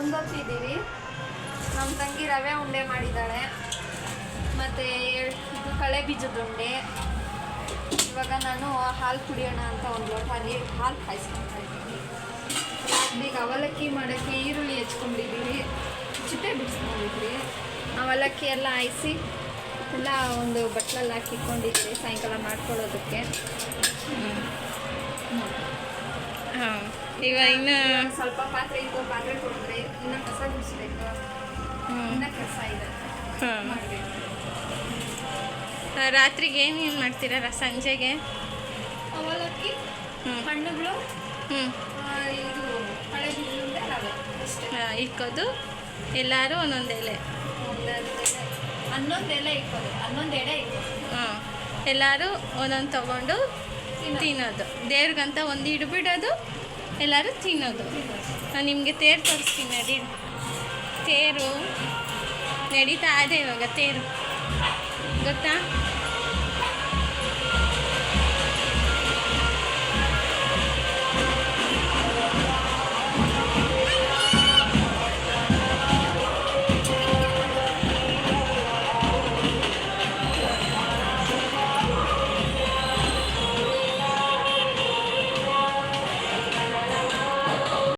ಒಂದೊತ್ತಿದ್ದೀವಿ. ನಮ್ಮ ತಂಗಿ ರವೆ ಉಂಡೆ ಮಾಡಿದ್ದಾಳೆ, ಮತ್ತು ಇದು ಕಳೆ ಬೀಜದ ಉಂಡೆ. ಇವಾಗ ನಾನು ಹಾಲು ಕುಡಿಯೋಣ ಅಂತ ಒಂದು ಲೋಟ ಹಾಲು ಕಾಯಿಸ್ಕೊತಾ ಇದ್ದೀನಿ. ಈಗ ಅವಲಕ್ಕಿ ಮಾಡೋಕ್ಕೆ ಈರುಳ್ಳಿ ಹೆಚ್ಕೊಂಡಿದ್ದೀವಿ, ಚಿಟ್ಟೆ ಬಿಡಿಸ್ಕೊಂಡಿದ್ವಿ. ಅವಲಕ್ಕಿ ಎಲ್ಲ ಹಾಯಿಸಿ ಎಲ್ಲ ಒಂದು ಬಟ್ಲಲ್ಲಿ ಹಾಕಿಕೊಂಡಿದ್ದೀವಿ ಸಾಯಂಕಾಲ ಮಾಡ್ಕೊಳ್ಳೋದಕ್ಕೆ. ಹಾಂ, ಇವಾಗ ಇನ್ನು ಸ್ವಲ್ಪ ಪಾತ್ರೆ ಇತ್ತು, ಪಾತ್ರೆ ಕೊಡಿದ್ರೆ ಇನ್ನು ಕಸ ಗುಡಿಸ್ಬೇಕು, ಇನ್ನು ಕಸ ಇದೆ ಮಾಡಬೇಕು. ರಾತ್ರಿಗೆ ಏನೇನು ಮಾಡ್ತೀರ ಸಂಜೆಗೆ? ಅವಲಕ್ಕಿ, ಹಣ್ಣುಗಳು, ಇದು ಹಳೆ ಬೀಜುಂಡೆ, ರವೆ ಅಷ್ಟೇ ಇಕ್ಕೋದು. ಎಲ್ಲರೂ ಒಂದೊಂದು ಎಲೆ, ಹನ್ನೊಂದು ಎಲೆ ಇಕ್ಕೋದು, 11 ಎಡೆ ಇಕ್ಕೋದು. ಹಾಂ, ಎಲ್ಲರೂ ಒಂದೊಂದು ತೊಗೊಂಡು ತಿನ್ನೋದು. ದೇವ್ರಿಗಂತ ಒಂದು ಇಡ್ಬಿಡೋದು, ಎಲ್ಲರೂ ತಿನ್ನೋದು. ನಾನು ನಿಮಗೆ ತೇರು ತೋರಿಸ್ತೀನಿ ನಡಿ. ತೇರು ನಡೀತಾ ಇದೆ ಇವಾಗ, ತೇರು ಗೊತ್ತಾ?